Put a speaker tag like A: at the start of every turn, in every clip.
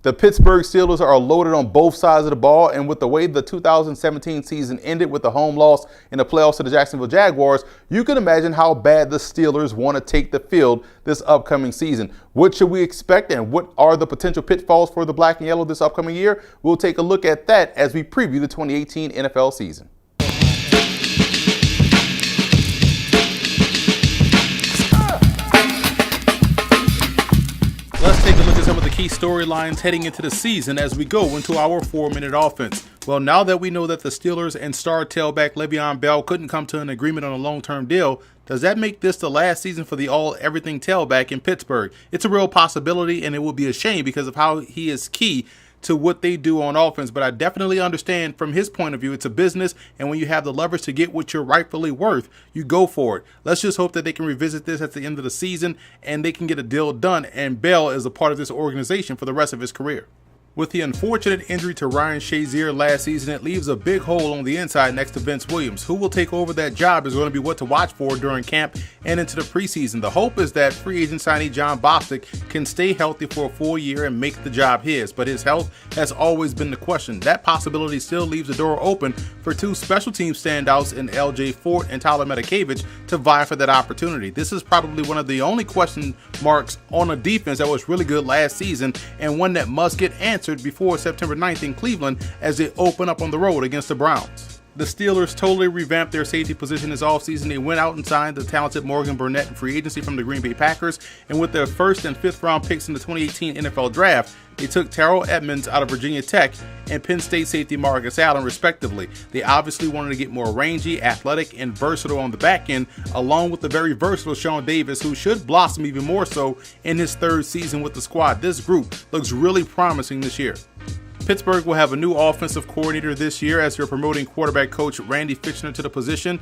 A: The Pittsburgh Steelers are loaded on both sides of the ball, and with the way the 2017 season ended with the home loss in the playoffs to the Jacksonville Jaguars, you can imagine how bad the Steelers want to take the field this upcoming season. What should we expect, and what are the potential pitfalls for the black and yellow this upcoming year? We'll take a look at that as we preview the 2018 NFL season. Let's take a look at some of the key storylines heading into the season as we go into our 4-minute offense. Well, now that we know that the Steelers and star tailback Le'Veon Bell couldn't come to an agreement on a long-term deal, does that make this the last season for the all-everything tailback in Pittsburgh? It's a real possibility, and it will be a shame because of how he is key to what they do on offense, but I definitely understand from his point of view, it's a business, and when you have the leverage to get what you're rightfully worth, you go for it. Let's just hope that they can revisit this at the end of the season and they can get a deal done, and Bell is a part of this organization for the rest of his career. With the unfortunate injury to Ryan Shazier last season, it leaves a big hole on the inside next to Vince Williams. Who will take over that job is going to be what to watch for during camp and into the preseason. The hope is that free agent signee John Bostic can stay healthy for a full year and make the job his, but his health has always been the question. That possibility still leaves the door open for two special team standouts in LJ Fort and Tyler Matakevich to vie for that opportunity. This is probably one of the only question marks on a defense that was really good last season, and one that must get answered before September 9th in Cleveland as they open up on the road against the Browns. The Steelers totally revamped their safety position this offseason. They went out and signed the talented Morgan Burnett in free agency from the Green Bay Packers, and with their 1st and 5th round picks in the 2018 NFL Draft, they took Terrell Edmonds out of Virginia Tech and Penn State safety Marcus Allen, respectively. They obviously wanted to get more rangy, athletic, and versatile on the back end, along with the very versatile Sean Davis, who should blossom even more so in his 3rd season with the squad. This group looks really promising this year. Pittsburgh will have a new offensive coordinator this year as they're promoting quarterback coach Randy Fichtner to the position.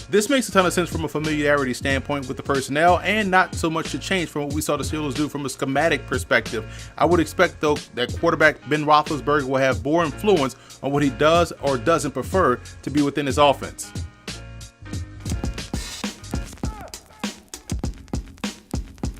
A: This makes a ton of sense from a familiarity standpoint with the personnel, and not so much to change from what we saw the Steelers do from a schematic perspective. I would expect, though, that quarterback Ben Roethlisberger will have more influence on what he does or doesn't prefer to be within his offense.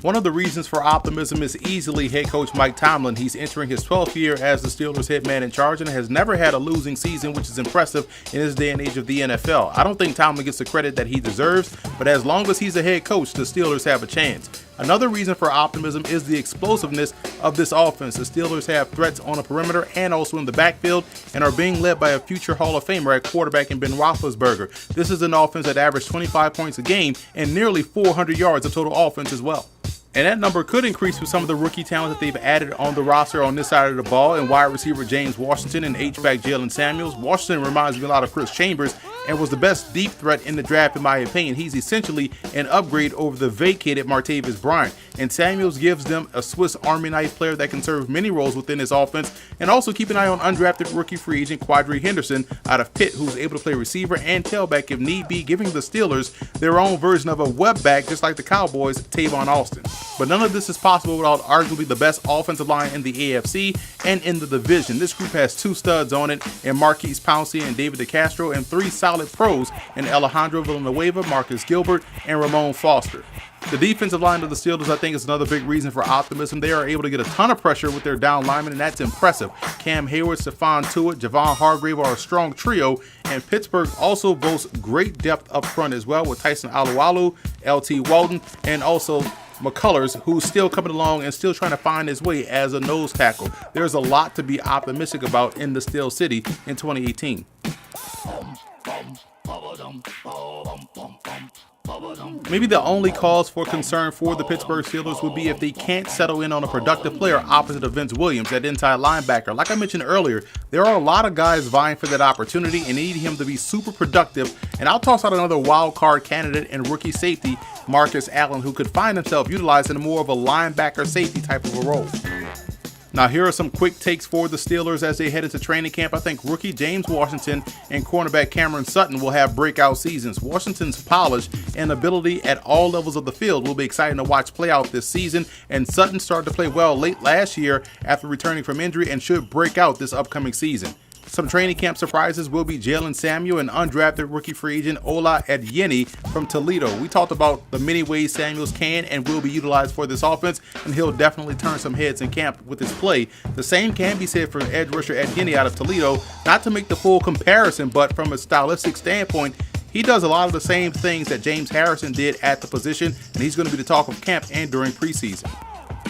A: One of the reasons for optimism is easily head coach Mike Tomlin. He's entering his 12th year as the Steelers head man in charge and has never had a losing season, which is impressive in this day and age of the NFL. I don't think Tomlin gets the credit that he deserves, but as long as he's a head coach, the Steelers have a chance. Another reason for optimism is the explosiveness of this offense. The Steelers have threats on the perimeter and also in the backfield and are being led by a future Hall of Famer at quarterback in Ben Roethlisberger. This is an offense that averaged 25 points a game and nearly 400 yards of total offense as well. And that number could increase with some of the rookie talent that they've added on the roster on this side of the ball, and wide receiver James Washington and H-back Jalen Samuels. Washington reminds me a lot of Chris Chambers and was the best deep threat in the draft in my opinion. He's essentially an upgrade over the vacated Martavis Bryant. And Samuels gives them a Swiss Army knife player that can serve many roles within his offense. And also keep an eye on undrafted rookie free agent Quadri Henderson out of Pitt, who's able to play receiver and tailback if need be, giving the Steelers their own version of a web back, just like the Cowboys' Tavon Austin. But none of this is possible without arguably the best offensive line in the AFC and in the division. This group has 2 studs on it in Marquise Pouncey and David DeCastro, and 3 solid pros in Alejandro Villanueva, Marcus Gilbert, and Ramon Foster. The defensive line of the Steelers, I think, is another big reason for optimism. They are able to get a ton of pressure with their down linemen, and that's impressive. Cam Hayward, Stephon Tuitt, Javon Hargrave are a strong trio, and Pittsburgh also boasts great depth up front as well with Tyson Alualu, LT Walton, and also McCullers, who's still coming along and still trying to find his way as a nose tackle. There's a lot to be optimistic about in the Steel City in 2018. Maybe the only cause for concern for the Pittsburgh Steelers would be if they can't settle in on a productive player opposite of Vince Williams at inside linebacker. Like I mentioned earlier, there are a lot of guys vying for that opportunity and need him to be super productive. And I'll toss out another wild card candidate and rookie safety, Marcus Allen, who could find himself utilized in more of a linebacker safety type of a role. Now, here are some quick takes for the Steelers as they head into training camp. I think rookie James Washington and cornerback Cameron Sutton will have breakout seasons. Washington's polish and ability at all levels of the field will be exciting to watch play out this season, and Sutton started to play well late last year after returning from injury and should break out this upcoming season. Some training camp surprises will be Jalen Samuel and undrafted rookie free agent Ola Adeyemi from Toledo. We talked about the many ways Samuels can and will be utilized for this offense, and he'll definitely turn some heads in camp with his play. The same can be said for edge rusher Adeyemi out of Toledo. Not to make the full comparison, but from a stylistic standpoint, he does a lot of the same things that James Harrison did at the position, and he's going to be the talk of camp and during preseason.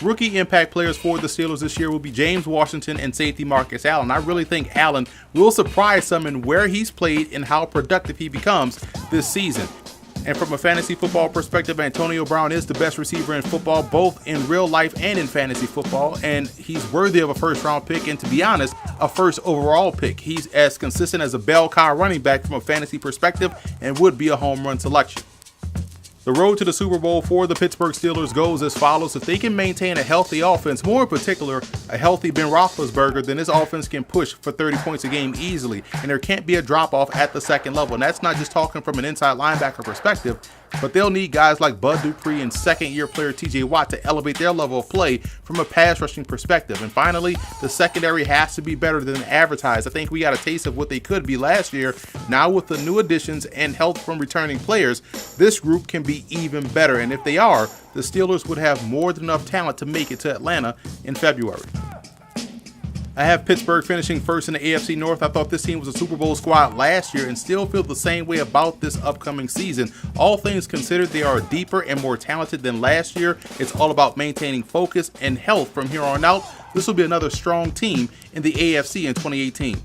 A: Rookie impact players for the Steelers this year will be James Washington and safety Marcus Allen. I really think Allen will surprise some in where he's played and how productive he becomes this season. And from a fantasy football perspective, Antonio Brown is the best receiver in football, both in real life and in fantasy football, and he's worthy of a first-round pick, and to be honest, a first overall pick. He's as consistent as a bell cow running back from a fantasy perspective and would be a home run selection. The road to the Super Bowl for the Pittsburgh Steelers goes as follows. If they can maintain a healthy offense, more in particular, a healthy Ben Roethlisberger, then this offense can push for 30 points a game easily, and there can't be a drop-off at the second level. And that's not just talking from an inside linebacker perspective, but they'll need guys like Bud Dupree and second-year player TJ Watt to elevate their level of play from a pass rushing perspective. And finally, the secondary has to be better than advertised. I think we got a taste of what they could be last year. Now with the new additions and help from returning players, this group can be even better. And if they are, the Steelers would have more than enough talent to make it to Atlanta in February. I have Pittsburgh finishing first in the AFC North. I thought this team was a Super Bowl squad last year and still feel the same way about this upcoming season. All things considered, they are deeper and more talented than last year. It's all about maintaining focus and health from here on out. This will be another strong team in the AFC in 2018.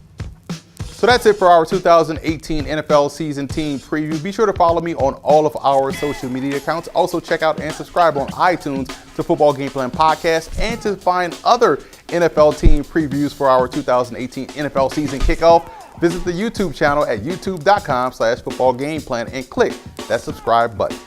A: So that's it for our 2018 NFL season team preview. Be sure to follow me on all of our social media accounts. Also check out and subscribe on iTunes to Football Gameplan Podcast, and to find other NFL team previews for our 2018 NFL season kickoff, visit the YouTube channel at youtube.com/footballgameplan and click that subscribe button.